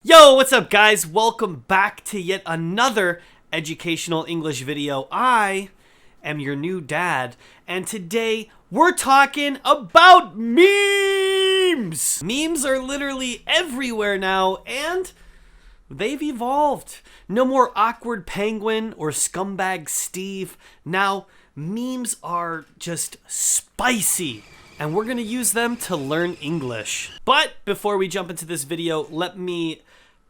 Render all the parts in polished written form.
Yo, what's up guys? Welcome back to yet another educational English video. I am your new dad, and today we're talking about memes! Memes are literally everywhere now, and they've evolved. No more awkward penguin or scumbag Steve. Now, memes are just spicy, and we're gonna use them to learn English. But before we jump into this video, let me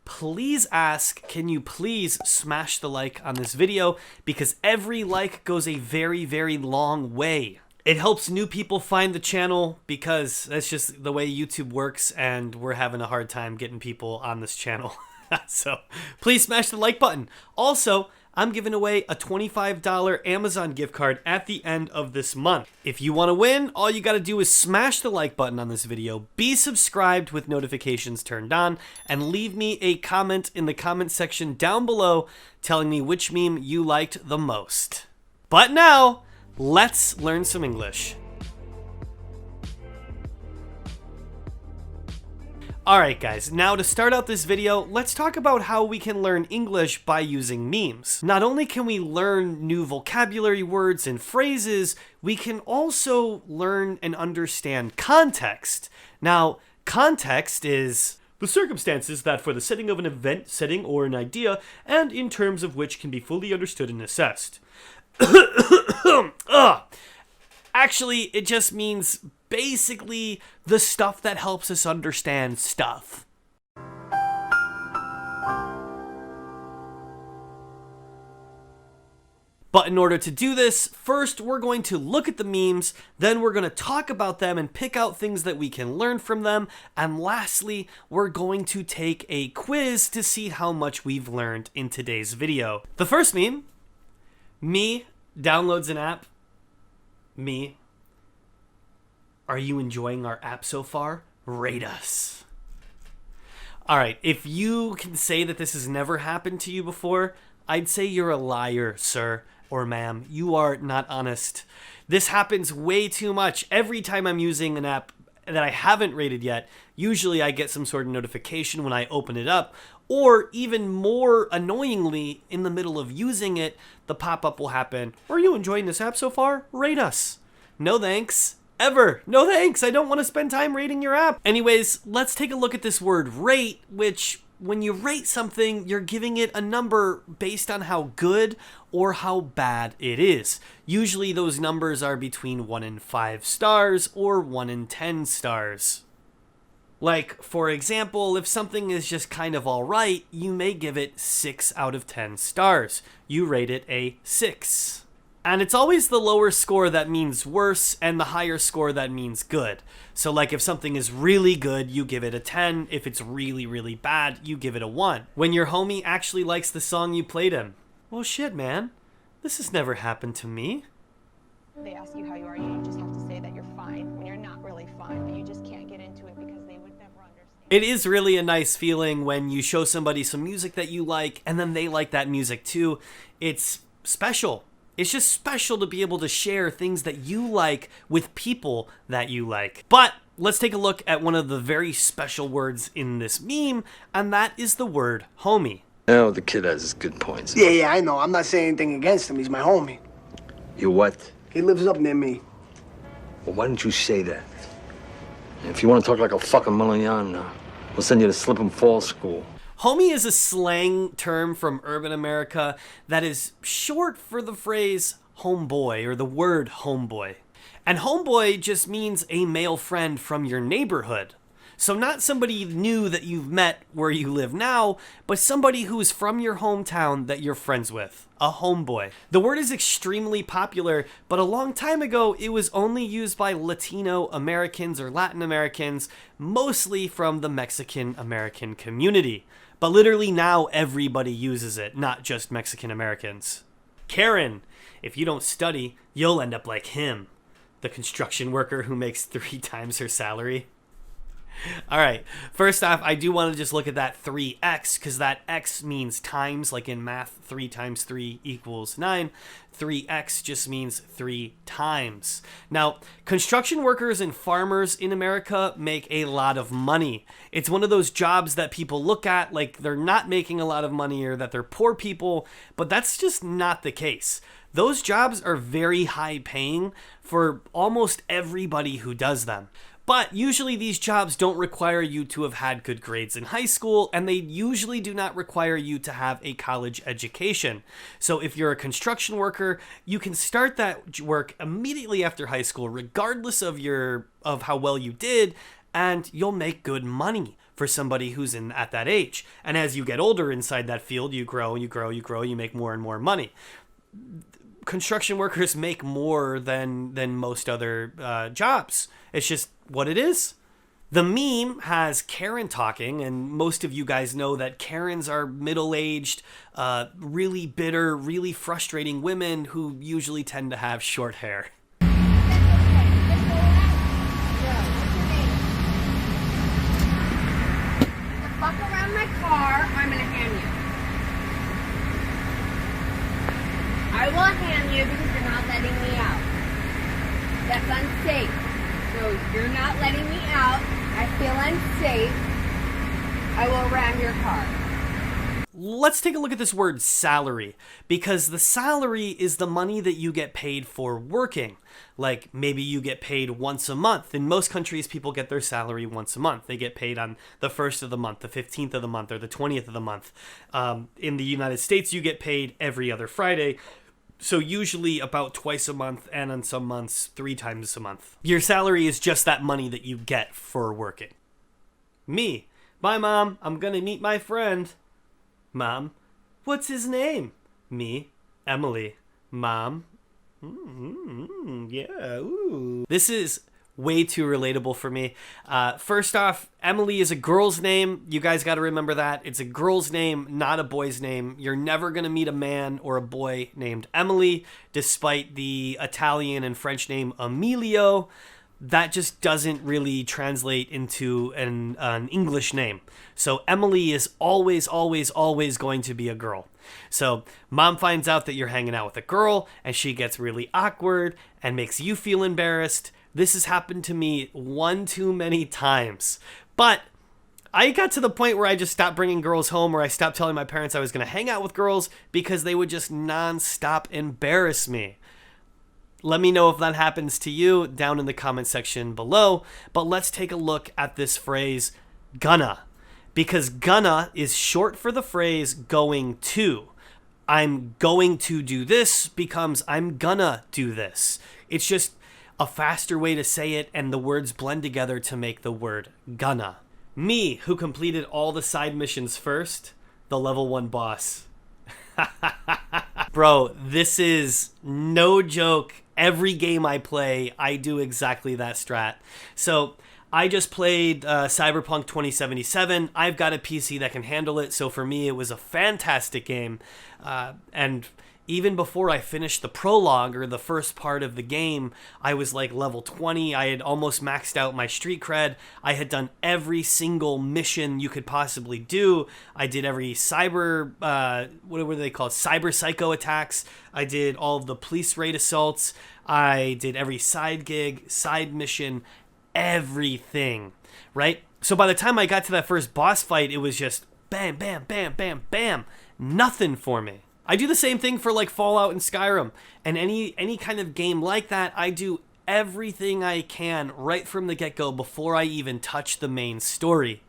please ask, can you please smash the like on this video? Because every like goes a very, very long way. It helps new people find the channel because that's just the way YouTube works, and we're having a hard time getting people on this channel. So please smash the like button. Also, I'm giving away a $25 Amazon gift card at the end of this month. If you want to win, all you got to do is smash the like button on this video, be subscribed with notifications turned on, and leave me a comment in the comment section down below telling me which meme you liked the most. But now, let's learn some English. Alright guys, now to start out this video, let's talk about how we can learn English by using memes. Not only can we learn new vocabulary words and phrases, we can also learn and understand context. Now, context is the circumstances that for the setting of an event, setting, or an idea, and in terms of which can be fully understood and assessed. Actually, it just means basically the stuff that helps us understand stuff. But in order to do this, first we're going to look at the memes, then we're going to talk about them and pick out things that we can learn from them, and lastly, we're going to take a quiz to see how much we've learned in today's video. The first meme, me downloads an app. Me. Are you enjoying our app so far? Rate us. Alright, if you can say that this has never happened to you before, I'd say you're a liar, sir or ma'am. You are not honest. This happens way too much. Every time I'm using an app that I haven't rated yet, usually I get some sort of notification when I open it up, or even more annoyingly, in the middle of using it, the pop-up will happen. Are you enjoying this app so far? Rate us. No thanks. Ever. No thanks. I don't want to spend time rating your app. Anyways, let's take a look at this word rate, which when you rate something, you're giving it a number based on how good or how bad it is. Usually those numbers are between 1 and 5 stars or 1 and 10 stars. Like, for example, if something is just kind of alright, you may give it 6 out of 10 stars. You rate it a 6. And it's always the lower score that means worse, and the higher score that means good. So like if something is really good, you give it a 10. If it's really, really bad, you give it a 1. When your homie actually likes the song you played him. Well shit, man. This has never happened to me. They ask you how you are, you just have to say that you're fine when you're not really fine, but you just can't get into it because they would never understand. It is really a nice feeling when you show somebody some music that you like, and then they like that music too. It's special. It's just special to be able to share things that you like with people that you like. But let's take a look at one of the very special words in this meme, and that is the word homie. Oh, the kid has his good points. Yeah, I know. I'm not saying anything against him. He's my homie. You what? He lives up near me. Well, why didn't you say that? If you want to talk like a fucking million, we'll send you to Slip and Fall school. Homie is a slang term from urban America that is short for the phrase homeboy or the word homeboy. And homeboy just means a male friend from your neighborhood. So not somebody new that you've met where you live now, but somebody who is from your hometown that you're friends with. A homeboy. The word is extremely popular, but a long time ago it was only used by Latino Americans or Latin Americans, mostly from the Mexican American community. But literally now everybody uses it, not just Mexican Americans. Karen, if you don't study, you'll end up like him, the construction worker who makes 3 times her salary. All right. First off, I do want to just look at that 3x because that x means times, like in math, 3 times 3 equals 9. 3x just means 3 times. Now, construction workers and farmers in America make a lot of money. It's one of those jobs that people look at like they're not making a lot of money or that they're poor people, but that's just not the case. Those jobs are very high paying for almost everybody who does them. But usually these jobs don't require you to have had good grades in high school, and they usually do not require you to have a college education. So if you're a construction worker, you can start that work immediately after high school, regardless of how well you did, and you'll make good money for somebody who's at that age. And as you get older inside that field, you grow, you make more and more money. Construction workers make more than most other jobs. It's just what it is. The meme has Karen talking, and most of you guys know that Karens are middle-aged, really bitter, really frustrating women who usually tend to have short hair. Fuck around my car, I'm gonna hand you. I will hand you because you're not letting me out. That's unsafe. So you're not letting me out. I feel unsafe. I will ram your car. Let's take a look at this word salary, because the salary is the money that you get paid for working. Like maybe you get paid once a month. In most countries, people get their salary once a month. They get paid on the 1st of the month, the 15th of the month, or the 20th of the month. In the United States, you get paid every other Friday. So usually about twice a month, and on some months, 3 times a month. Your salary is just that money that you get for working. Me. Bye, Mom. I'm gonna meet my friend. Mom. What's his name? Me. Emily. Mom. Yeah. Ooh. This is way too relatable for me. First off, Emily is a girl's name. You guys got to remember that. It's a girl's name, not a boy's name. You're never going to meet a man or a boy named Emily, despite the Italian and French name Emilio. That just doesn't really translate into an English name. So Emily is always, always, always going to be a girl. So Mom finds out that you're hanging out with a girl, and she gets really awkward and makes you feel embarrassed. This has happened to me one too many times. But I got to the point where I just stopped bringing girls home, or I stopped telling my parents I was going to hang out with girls because they would just nonstop embarrass me. Let me know if that happens to you down in the comment section below. But let's take a look at this phrase, gonna. Because gonna is short for the phrase going to. I'm going to do this becomes I'm gonna do this. It's just a faster way to say it, and the words blend together to make the word gonna. Me, who completed all the side missions first, the level 1 boss. Bro, this is no joke. Every game I play, I do exactly that strat. So I just played Cyberpunk 2077. I've got a PC that can handle it, so for me it was a fantastic game. And even before I finished the prologue, or the first part of the game, I was like level 20. I had almost maxed out my street cred. I had done every single mission you could possibly do. I did every cyber, what were they called? Cyber psycho attacks. I did all of the police raid assaults. I did every side gig, side mission, everything, right? So by the time I got to that first boss fight, it was just bam, bam, bam, bam, bam. Nothing for me. I do the same thing for like Fallout and Skyrim, and any kind of game like that. I do everything I can right from the get-go before I even touch the main story.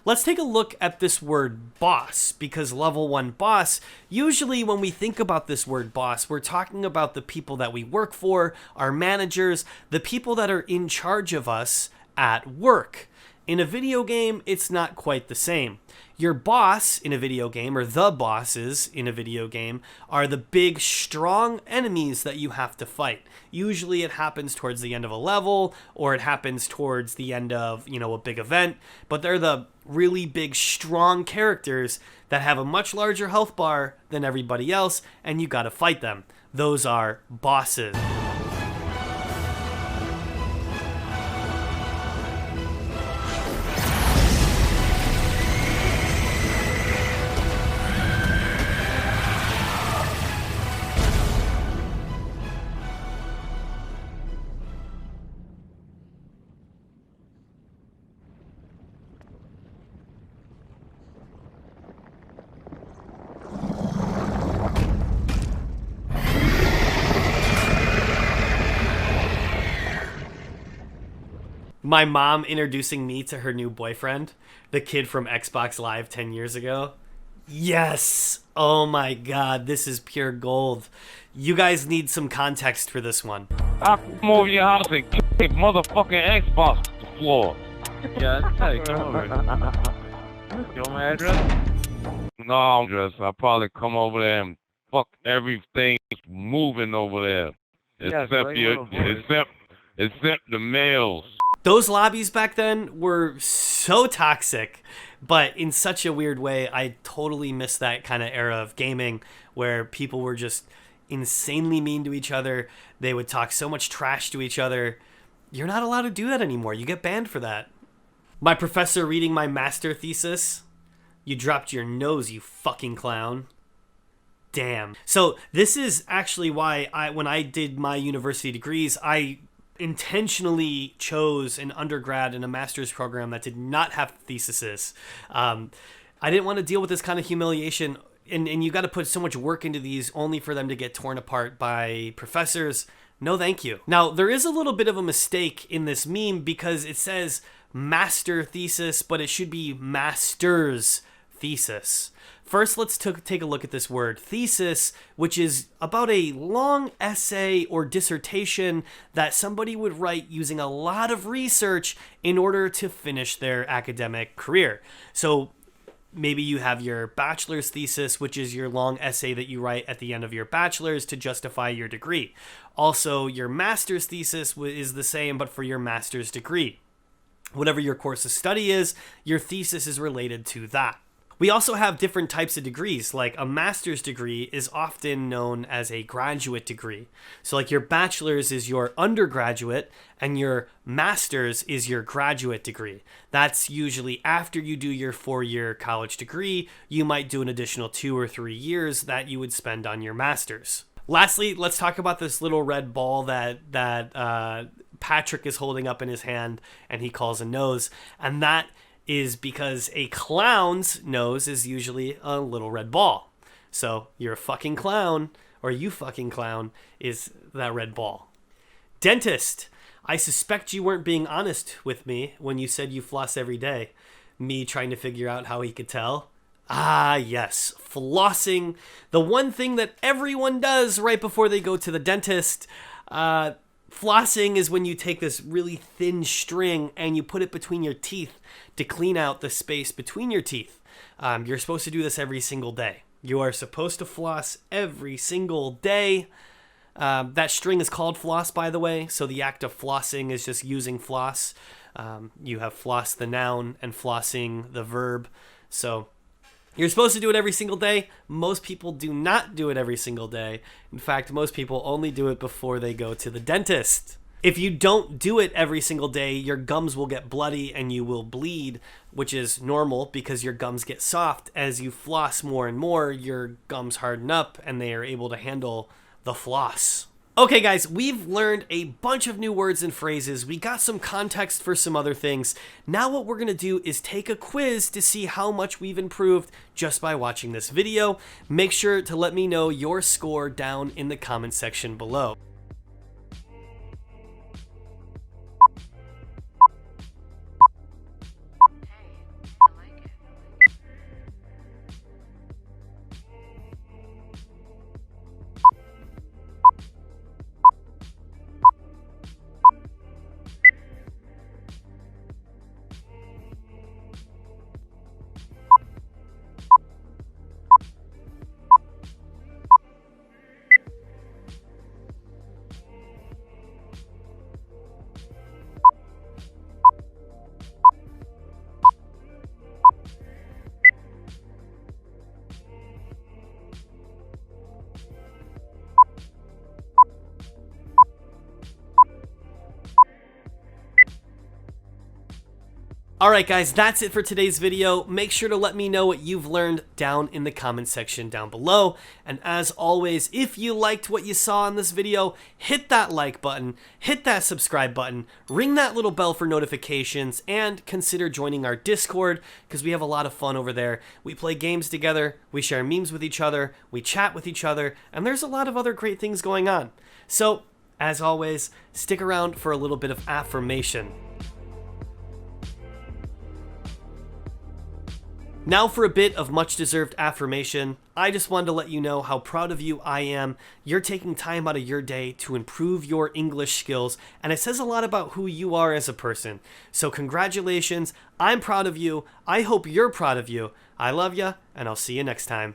Let's take a look at this word boss, because level 1 boss, usually when we think about this word boss, we're talking about the people that we work for, our managers, the people that are in charge of us at work. In a video game, it's not quite the same. Your boss in a video game, or the bosses in a video game, are the big, strong enemies that you have to fight. Usually it happens towards the end of a level, or it happens towards the end of, a big event, but they're the really big, strong characters that have a much larger health bar than everybody else, and you gotta fight them. Those are bosses. My mom introducing me to her new boyfriend, the kid from Xbox Live 10 years ago. Yes! Oh my god, this is pure gold. You guys need some context for this one. I'll come over your house and kick motherfucking Xbox to the floor. Yeah, hey, come over. Your address? No address. I'll probably come over there and fuck everything moving over there. Except the males. Those lobbies back then were so toxic, but in such a weird way. I totally miss that kind of era of gaming where people were just insanely mean to each other. They would talk so much trash to each other. You're not allowed to do that anymore. You get banned for that. My professor reading my master thesis. You dropped your nose, you fucking clown. Damn. So this is actually why when I did my university degrees, I intentionally chose an undergrad and a master's program that did not have theses. I didn't want to deal with this kind of humiliation, and you got to put so much work into these only for them to get torn apart by professors. No thank you. Now, there is a little bit of a mistake in this meme because it says master thesis, but it should be master's thesis. First, let's take a look at this word, thesis, which is about a long essay or dissertation that somebody would write using a lot of research in order to finish their academic career. So maybe you have your bachelor's thesis, which is your long essay that you write at the end of your bachelor's to justify your degree. Also, your master's thesis is the same, but for your master's degree. Whatever your course of study is, your thesis is related to that. We also have different types of degrees, like a master's degree is often known as a graduate degree. So like your bachelor's is your undergraduate and your master's is your graduate degree. That's usually after you do your 4-year college degree, you might do an additional 2 or 3 years that you would spend on your master's. Lastly, let's talk about this little red ball that Patrick is holding up in his hand and he calls a nose, and that is because a clown's nose is usually a little red ball. So you're a fucking clown, or you fucking clown is that red ball. Dentist. I suspect you weren't being honest with me when you said you floss every day. Me trying to figure out how he could tell. Ah, yes, flossing. The one thing that everyone does right before they go to the dentist. Flossing is when you take this really thin string and you put it between your teeth to clean out the space between your teeth. You're supposed to do this every single day. You are supposed to floss every single day. That string is called floss, by the way. So the act of flossing is just using floss. You have floss the noun and flossing the verb. So you're supposed to do it every single day. Most people do not do it every single day. In fact, most people only do it before they go to the dentist. If you don't do it every single day, your gums will get bloody and you will bleed, which is normal because your gums get soft. As you floss more and more, your gums harden up and they are able to handle the floss. Okay guys, we've learned a bunch of new words and phrases. We got some context for some other things. Now what we're going to do is take a quiz to see how much we've improved just by watching this video. Make sure to let me know your score down in the comment section below. Alright guys, that's it for today's video. Make sure to let me know what you've learned down in the comment section down below. And as always, if you liked what you saw in this video, hit that like button, hit that subscribe button, ring that little bell for notifications, and consider joining our Discord because we have a lot of fun over there. We play games together, we share memes with each other, we chat with each other, and there's a lot of other great things going on. So, as always, stick around for a little bit of affirmation. Now for a bit of much-deserved affirmation. I just wanted to let you know how proud of you I am. You're taking time out of your day to improve your English skills, and it says a lot about who you are as a person. So congratulations, I'm proud of you. I hope you're proud of you. I love ya, and I'll see you next time.